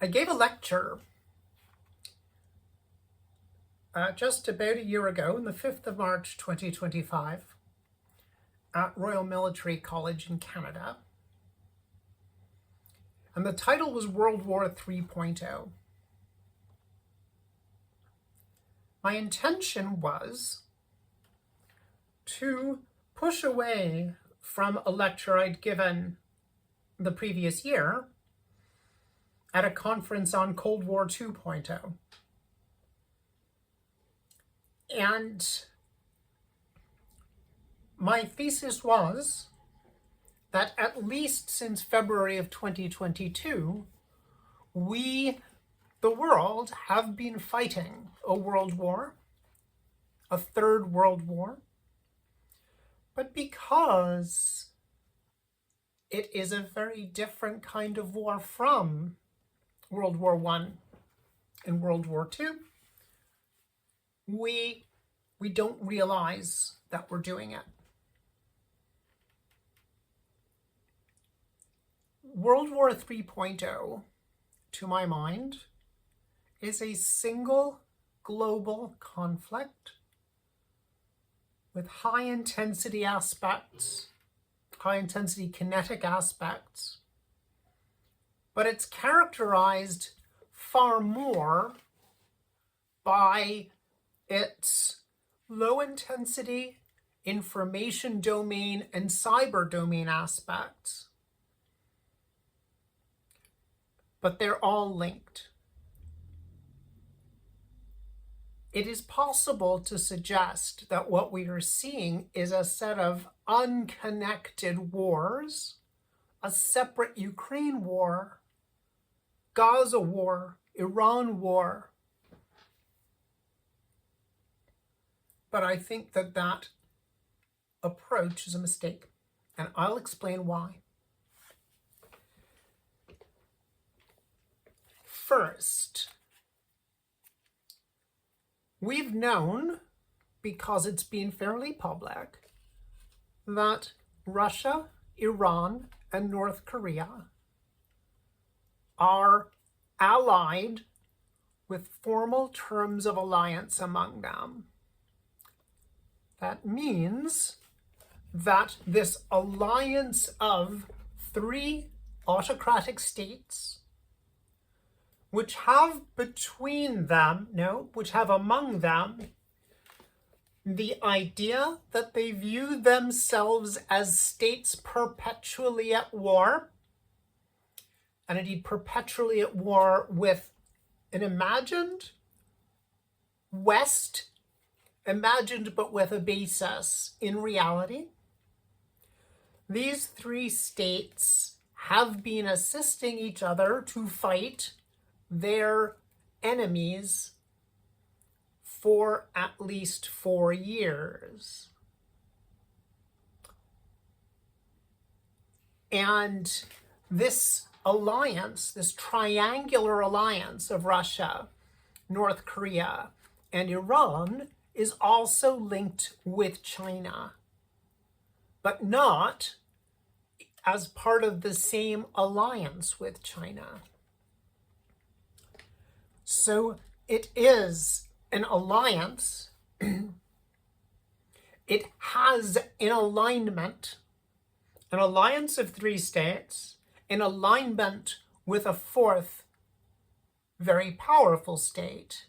I gave a lecture just about a year ago, on the 5th of March 2025, at Royal Military College in Canada. And the title was World War 3.0. My intention was to push away from a lecture I'd given the previous year at a conference on Cold War 2.0. And my thesis was that at least since February of 2022, we, the world, have been fighting a world war, a third world war, but because it is a very different kind of war from World War I and World War II, we don't realize that we're doing it. World War 3.0, to my mind, is a single global conflict with high-intensity aspects, high-intensity kinetic aspects, but it's characterized far more by its low-intensity information domain and cyber domain aspects. But they're all linked. It is possible to suggest that what we are seeing is a set of unconnected wars, a separate Ukraine war, Gaza war, Iran war. But I think that that approach is a mistake, and I'll explain why. First, we've known, because it's been fairly public, that Russia, Iran, and North Korea are allied with formal terms of alliance among them. That means that this alliance of three autocratic states, which have among them the idea that they view themselves as states perpetually at war, and indeed perpetually at war with an imagined West, imagined but with a basis in reality. These three states have been assisting each other to fight their enemies for at least 4 years. And this alliance, this triangular alliance of Russia, North Korea, and Iran is also linked with China, but not as part of the same alliance with China. So it is an alliance. It has an alignment, an alliance of three states, in alignment with a fourth very powerful state.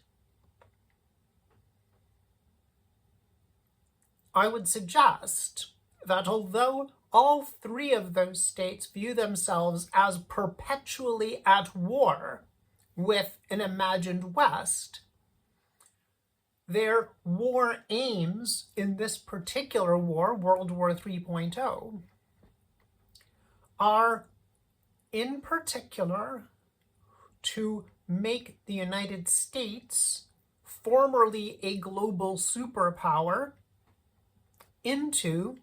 I would suggest that although all three of those states view themselves as perpetually at war with an imagined West, their war aims in this particular war, World War 3.0, are in particular to make the United States, formerly a global superpower, into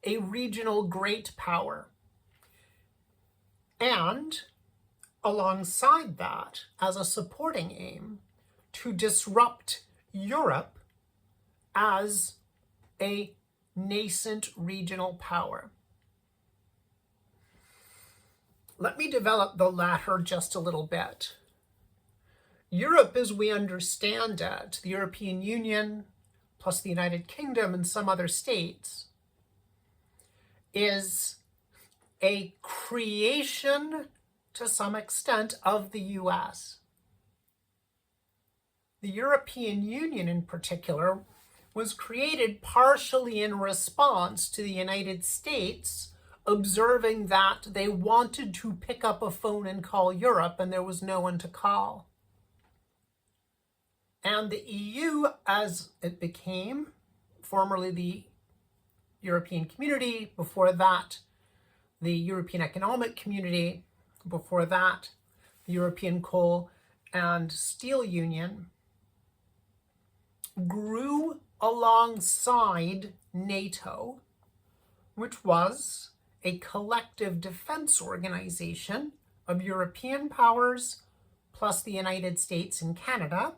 a regional great power. And alongside that, as a supporting aim, to disrupt Europe as a nascent regional power. Let me develop the latter just a little bit. Europe as we understand it, the European Union, plus the United Kingdom and some other states, is a creation to some extent of the US. The European Union in particular was created partially in response to the United States observing that they wanted to pick up a phone and call Europe and there was no one to call. And the EU, as it became, formerly the European Community, before that the European Economic Community, before that the European Coal and Steel Union, grew alongside NATO, which was a collective defense organization of European powers plus the United States and Canada,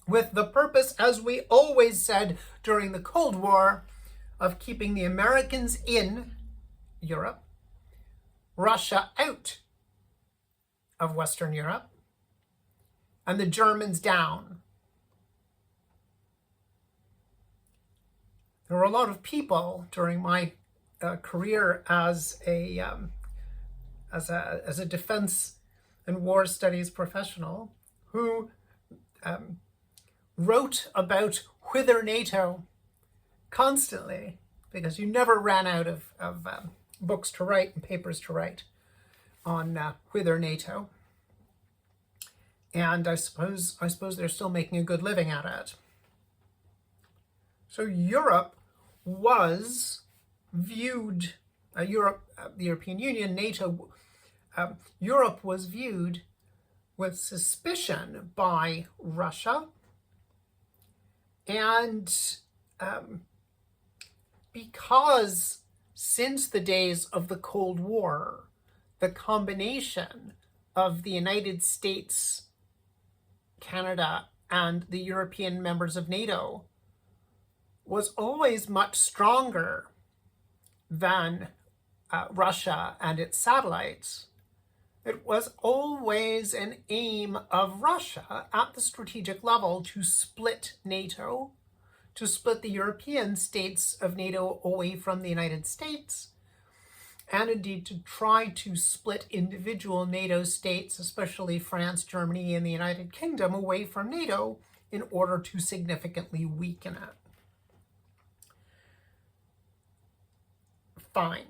with the purpose, as we always said during the Cold War, of keeping the Americans in Europe, Russia out of Western Europe, and the Germans down. There were a lot of people during my career as a defense and war studies professional who wrote about whither NATO constantly, because you never ran out of books to write and papers to write on whither NATO. And I suppose they're still making a good living at it. So Europe was viewed, the European Union, NATO, Europe was viewed with suspicion by Russia, and because since the days of the Cold War, the combination of the United States, Canada, and the European members of NATO was always much stronger than Russia and its satellites. It was always an aim of Russia at the strategic level to split NATO, to split the European states of NATO away from the United States, and indeed to try to split individual NATO states, especially France, Germany, and the United Kingdom, away from NATO in order to significantly weaken it. Fine.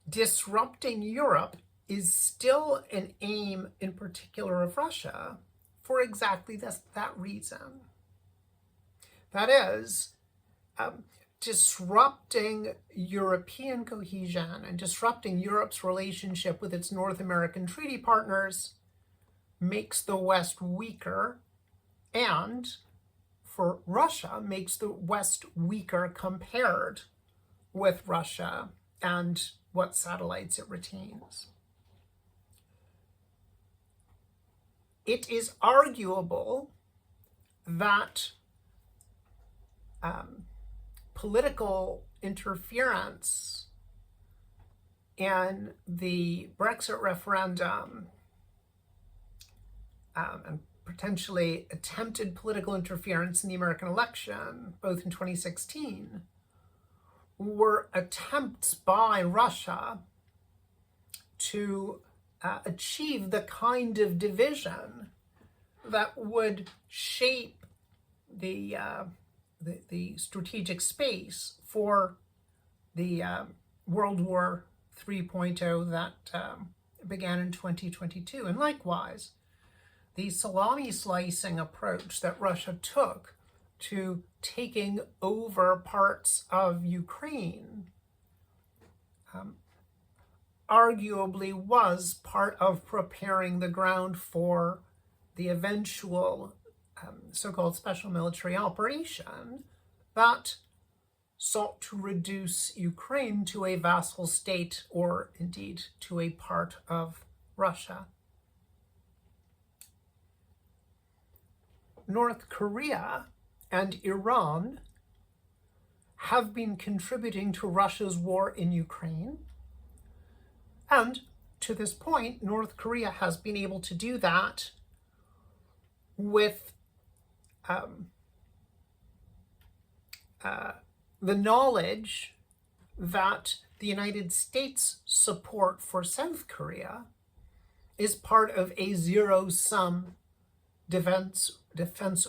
Disrupting Europe is still an aim in particular of Russia for exactly that reason. That is, disrupting European cohesion and disrupting Europe's relationship with its North American treaty partners makes the West weaker, and for Russia makes the West weaker compared with Russia and what satellites it retains. It is arguable that political interference in the Brexit referendum and potentially attempted political interference in the American election, both in 2016, were attempts by Russia to achieve the kind of division that would shape the strategic space for the World War 3.0 that began in 2022. And likewise, the salami slicing approach that Russia took to taking over parts of Ukraine arguably was part of preparing the ground for the eventual so-called special military operation that sought to reduce Ukraine to a vassal state, or indeed to a part of Russia. North Korea and Iran have been contributing to Russia's war in Ukraine, and to this point, North Korea has been able to do that with the knowledge that the United States' support for South Korea is part of a zero-sum defense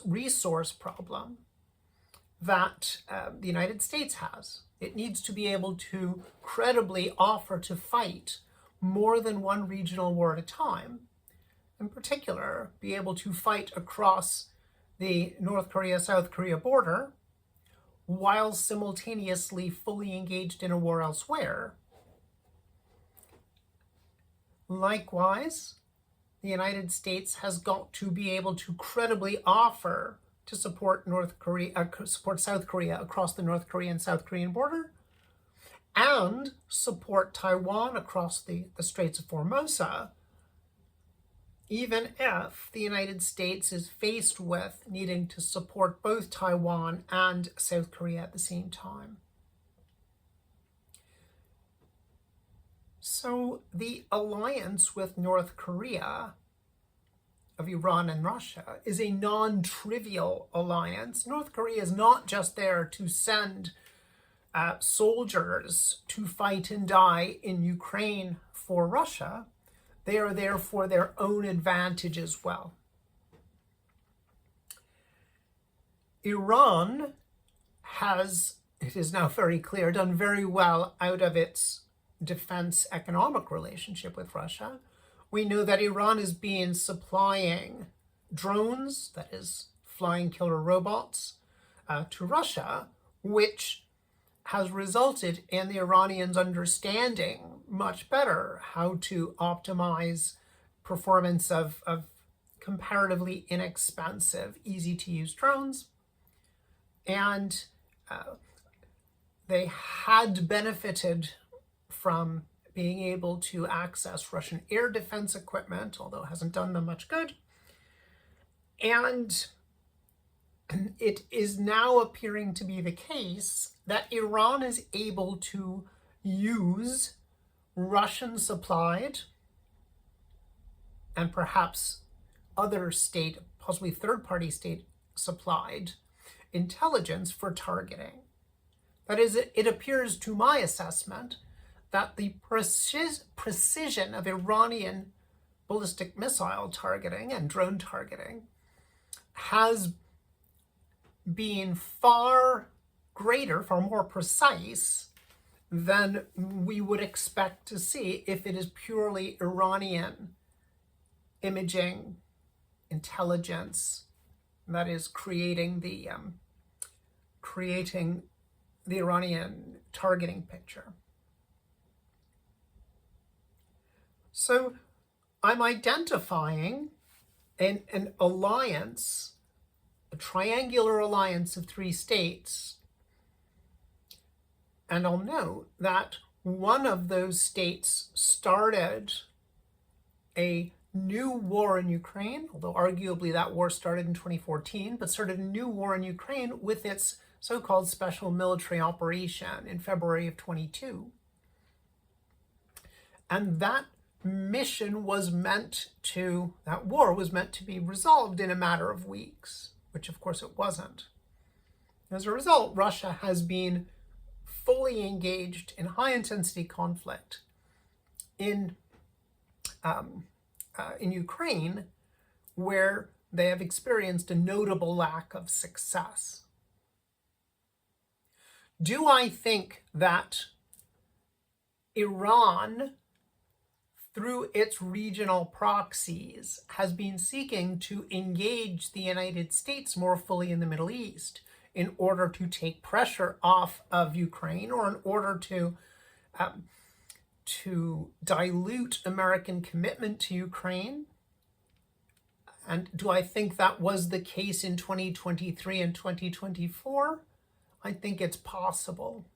resource problem that the United States has. It needs to be able to credibly offer to fight more than one regional war at a time. In particular, be able to fight across the North Korea-South Korea border while simultaneously fully engaged in a war elsewhere. Likewise, the United States has got to be able to credibly offer to support South Korea across the North Korean South Korean border, and support Taiwan across the Straits of Formosa, even if the United States is faced with needing to support both Taiwan and South Korea at the same time. So the alliance with North Korea of Iran and Russia is a non-trivial alliance. North Korea is not just there to send soldiers to fight and die in Ukraine for Russia. They are there for their own advantage as well. Iran has, it is now very clear, done very well out of its defense economic relationship with Russia. We know that Iran has been supplying drones, that is, flying killer robots, to Russia, which has resulted in the Iranians understanding much better how to optimize performance of comparatively inexpensive, easy-to-use drones. And they had benefited from being able to access Russian air defense equipment, although it hasn't done them much good. And it is now appearing to be the case that Iran is able to use Russian-supplied and perhaps other state, possibly third-party state-supplied intelligence for targeting. That is, it appears to my assessment that the precision of Iranian ballistic missile targeting and drone targeting has been far greater, far more precise than we would expect to see if it is purely Iranian imaging intelligence that is creating the Iranian targeting picture. So I'm identifying an alliance, a triangular alliance of three states. And I'll note that one of those states started a new war in Ukraine, although arguably that war started in 2014, but started a new war in Ukraine with its so-called special military operation in February of 22. And that mission was meant to, that war was meant to be resolved in a matter of weeks, which of course it wasn't. As a result, Russia has been fully engaged in high-intensity conflict in Ukraine, where they have experienced a notable lack of success. Do I think that Iran, through its regional proxies, has been seeking to engage the United States more fully in the Middle East in order to take pressure off of Ukraine, or in order to dilute American commitment to Ukraine? And do I think that was the case in 2023 and 2024? I think it's possible.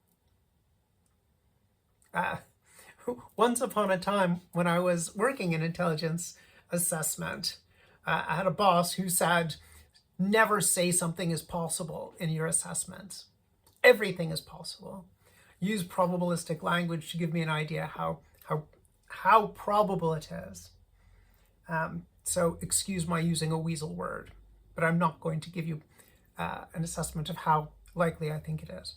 Once upon a time, when I was working in intelligence assessment, I had a boss who said, never say something is possible in your assessments. Everything is possible. Use probabilistic language to give me an idea how how probable it is. So excuse my using a weasel word, but I'm not going to give you an assessment of how likely I think it is.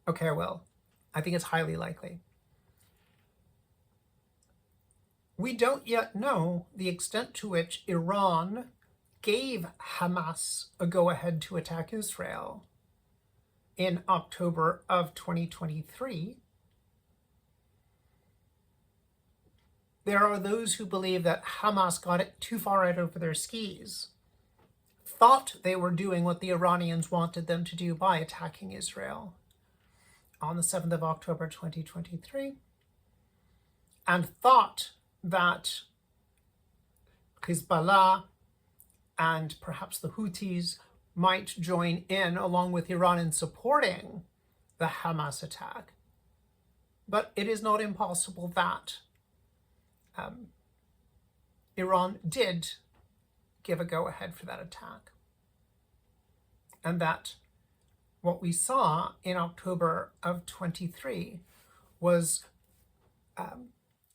Okay, well, I think it's highly likely. We don't yet know the extent to which Iran gave Hamas a go-ahead to attack Israel in October of 2023. There are those who believe that Hamas got it too far out over their skis, thought they were doing what the Iranians wanted them to do by attacking Israel on the 7th of October 2023, and thought that Hezbollah and perhaps the Houthis might join in along with Iran in supporting the Hamas attack. But it is not impossible that Iran did give a go-ahead for that attack. And that what we saw in October of 23 was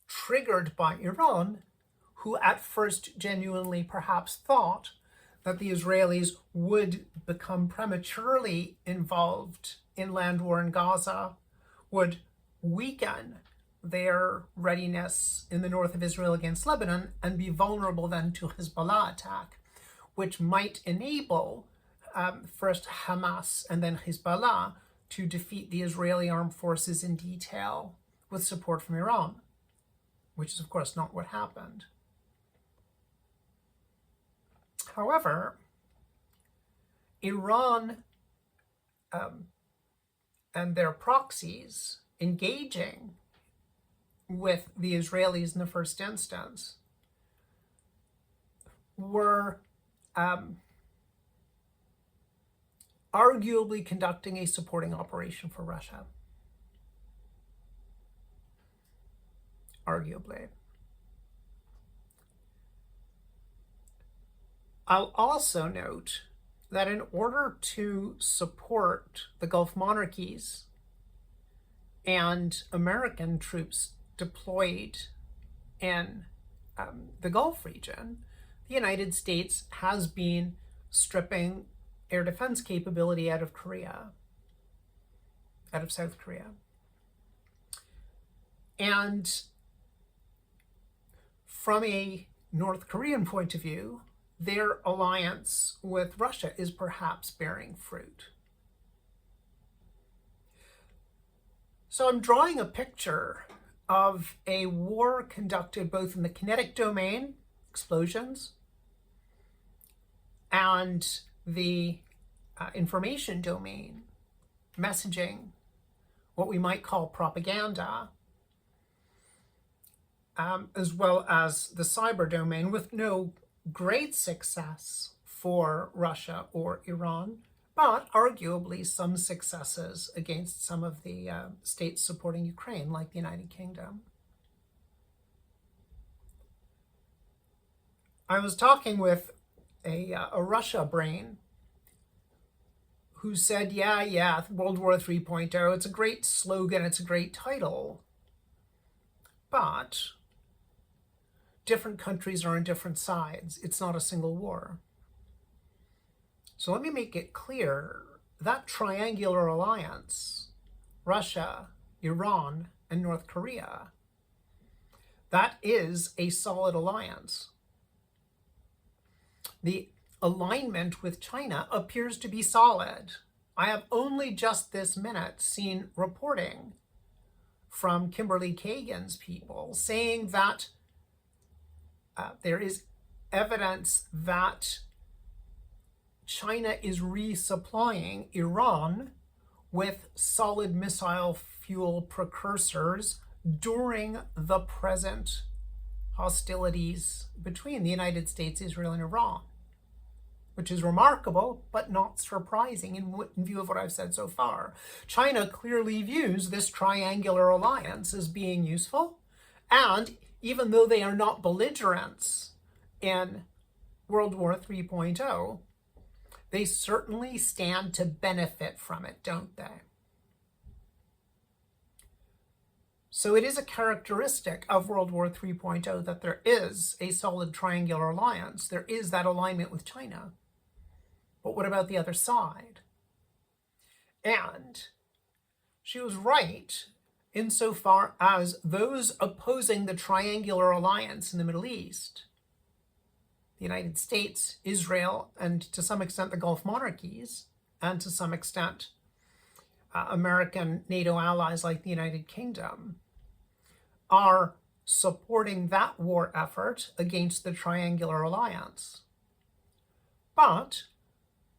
triggered by Iran, who at first genuinely perhaps thought that the Israelis would become prematurely involved in land war in Gaza, would weaken their readiness in the north of Israel against Lebanon, and be vulnerable then to Hezbollah attack, which might enable first Hamas and then Hezbollah to defeat the Israeli armed forces in detail with support from Iran, which is of course not what happened. However, Iran and their proxies engaging with the Israelis in the first instance were arguably conducting a supporting operation for Russia. Arguably. I'll also note that in order to support the Gulf monarchies and American troops deployed in the Gulf region, the United States has been stripping air defense capability out of South Korea. And from a North Korean point of view, their alliance with Russia is perhaps bearing fruit. So I'm drawing a picture of a war conducted both in the kinetic domain, explosions, and the information domain, messaging, what we might call propaganda, as well as the cyber domain, with no great success for Russia or Iran, but arguably some successes against some of the states supporting Ukraine, like the United Kingdom. I was talking with a Russia brain who said, yeah, World War 3.0, it's a great slogan, it's a great title, but different countries are on different sides. It's not a single war. So let me make it clear that triangular alliance, Russia, Iran, and North Korea, that is a solid alliance. The alignment with China appears to be solid. I have only just this minute seen reporting from Kimberly Kagan's people saying that there is evidence that China is resupplying Iran with solid missile fuel precursors during the present hostilities between the United States, Israel, and Iran, which is remarkable, but not surprising in view of what I've said so far. China clearly views this triangular alliance as being useful, and even though they are not belligerents in World War 3.0, they certainly stand to benefit from it, don't they? So it is a characteristic of World War 3.0 that there is a solid triangular alliance. There is that alignment with China. But what about the other side? And she was right insofar as those opposing the triangular alliance in the Middle East, the United States, Israel, and to some extent the Gulf monarchies, and to some extent American NATO allies like the United Kingdom, are supporting that war effort against the triangular alliance. But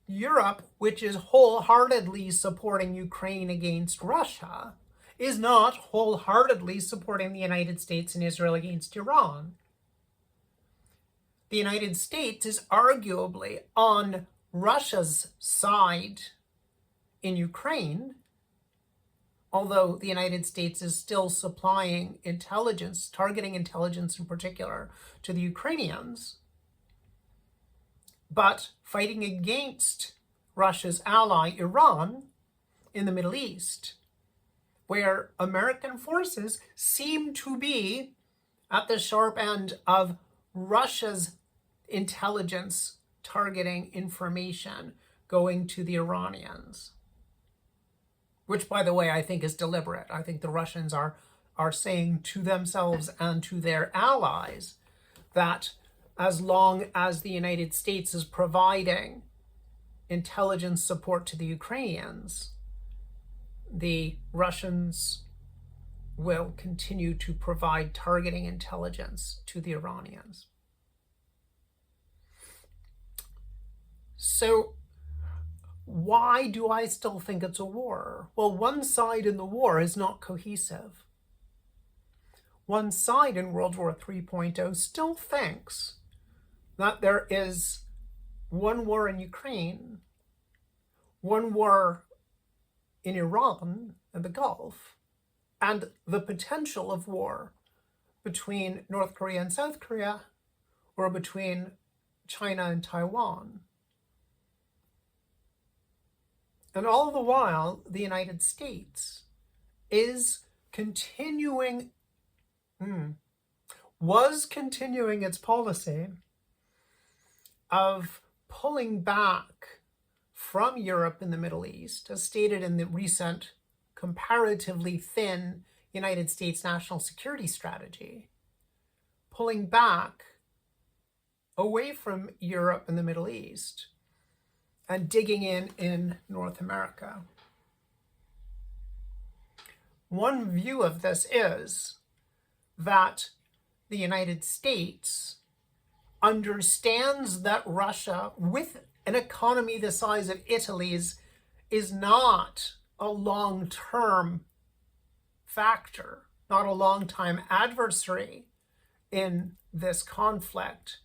Europe, which is wholeheartedly supporting Ukraine against Russia, is not wholeheartedly supporting the United States and Israel against Iran. The United States is arguably on Russia's side in Ukraine, although the United States is still supplying intelligence, targeting intelligence in particular, to the Ukrainians, but fighting against Russia's ally, Iran, in the Middle East, where American forces seem to be at the sharp end of Russia's intelligence targeting information going to the Iranians. Which, by the way, I think is deliberate. I think the Russians are saying to themselves and to their allies that as long as the United States is providing intelligence support to the Ukrainians, the Russians will continue to provide targeting intelligence to the Iranians. So why do I still think it's a war? Well, one side in the war is not cohesive. One side in World War 3.0 still thinks that there is one war in Ukraine, one war in Iran and the Gulf, and the potential of war between North Korea and South Korea, or between China and Taiwan. And all the while, the United States was continuing its policy of pulling back from Europe and the Middle East, as stated in the recent comparatively thin United States national security strategy, pulling back away from Europe and the Middle East and digging in North America. One view of this is that the United States understands that Russia, with an economy the size of Italy's, is not a long-term factor, not a long-time adversary in this conflict,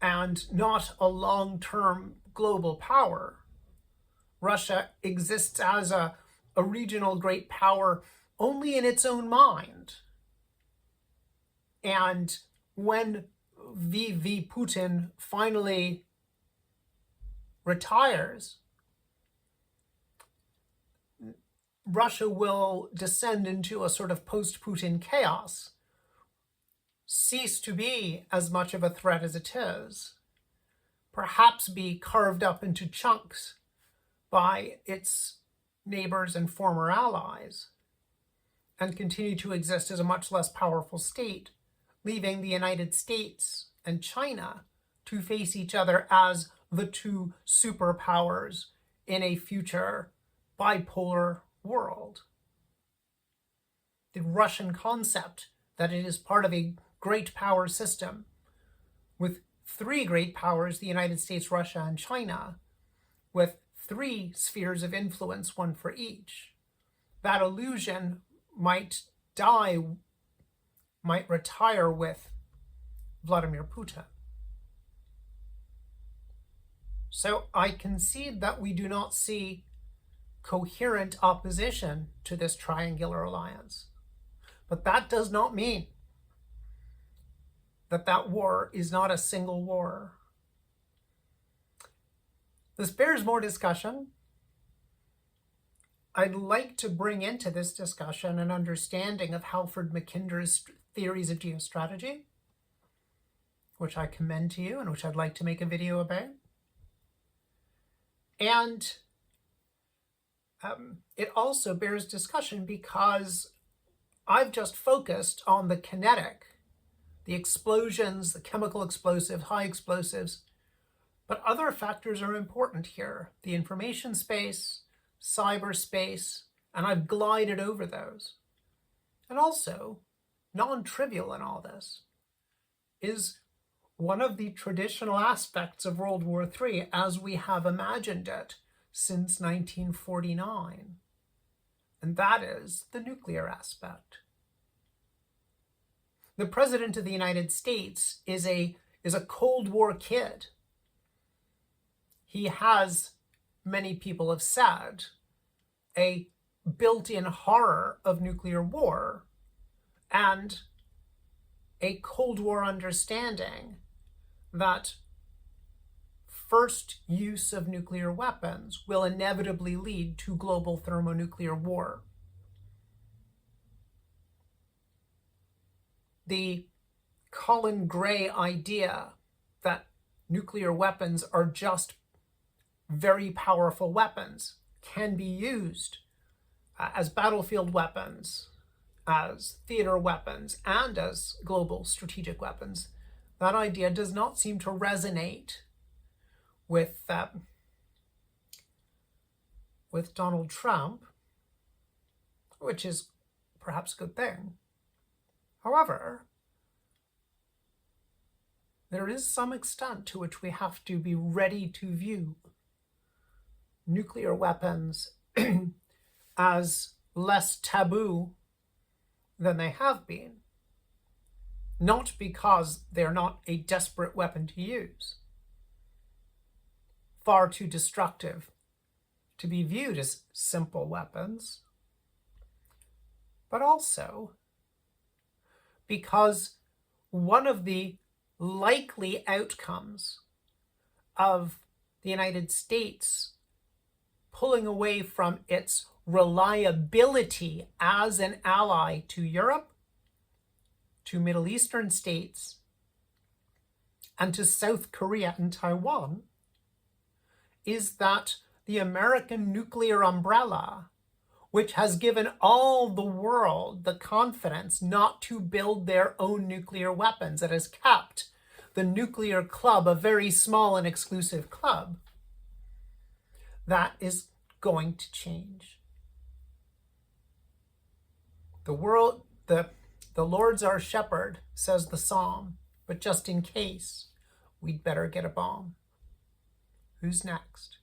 and not a long-term global power. Russia exists as a regional great power only in its own mind. And when VV Putin finally retires, Russia will descend into a sort of post-Putin chaos, cease to be as much of a threat as it is, perhaps be carved up into chunks by its neighbors and former allies, and continue to exist as a much less powerful state, leaving the United States and China to face each other as the two superpowers in a future bipolar world. The Russian concept that it is part of a great power system with three great powers, the United States, Russia, and China, with three spheres of influence, one for each. That illusion might retire with Vladimir Putin. So I concede that we do not see coherent opposition to this triangular alliance. But that does not mean that war is not a single war. This bears more discussion. I'd like to bring into this discussion an understanding of Halford Mackinder's theories of geostrategy, which I commend to you and which I'd like to make a video about. And it also bears discussion because I've just focused on the kinetic, the explosions, the chemical explosive, high explosives, but other factors are important here. The information space, cyberspace, and I've glided over those. And also, non-trivial in all this, is one of the traditional aspects of World War III as we have imagined it since 1949. And that is the nuclear aspect. The President of the United States is a Cold War kid. He has, many people have said, a built-in horror of nuclear war and a Cold War understanding that first use of nuclear weapons will inevitably lead to global thermonuclear war. The Colin Gray idea that nuclear weapons are just very powerful weapons, can be used as battlefield weapons, as theater weapons, and as global strategic weapons. That idea does not seem to resonate with Donald Trump, which is perhaps a good thing. However, there is some extent to which we have to be ready to view nuclear weapons as less taboo than they have been, not because they're not a desperate weapon to use, far too destructive to be viewed as simple weapons, but also because one of the likely outcomes of the United States pulling away from its reliability as an ally to Europe, to Middle Eastern states, and to South Korea and Taiwan, is that the American nuclear umbrella, which has given all the world the confidence not to build their own nuclear weapons, that has kept the nuclear club a very small and exclusive club, that is going to change. The Lord's our shepherd, says the psalm, but just in case, we'd better get a bomb. Who's next?